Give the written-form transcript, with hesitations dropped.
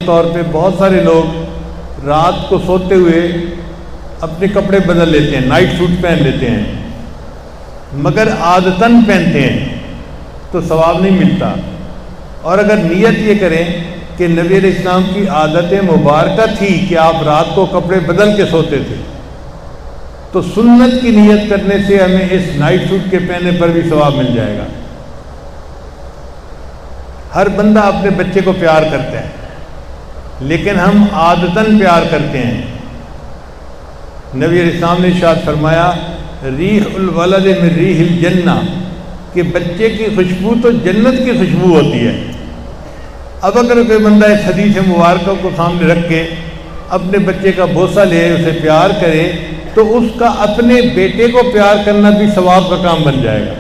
तौर पे बहुत सारे लोग रात को सोते हुए अपने कपड़े बदल लेते हैं, नाइट सूट पहन लेते हैं, मगर आदतन पहनते हैं तो सवाब नहीं मिलता। और अगर नियत ये करें कि नबी अलैहिस्सलाम की आदत मुबारक थी कि आप रात को कपड़े बदल के सोते थे, तो सुन्नत की नियत करने से हमें इस नाइट सूट के पहनने पर भी सवाब मिल जाएगा। हर बंदा अपने बच्चे को प्यार करता है, लेकिन हम आदतन प्यार करते हैं। नबी अलैहिस्सलाम ने इरशाद फरमाया, रीहुल वलद मिन रीहिल जन्ना, कि बच्चे की खुशबू तो जन्नत की खुशबू होती है। अब अगर कोई बंदा इस हदीस मुबारक को सामने रख के अपने बच्चे का बोसा ले, उसे प्यार करे, तो उसका अपने बेटे को प्यार करना भी सवाब का काम बन जाएगा।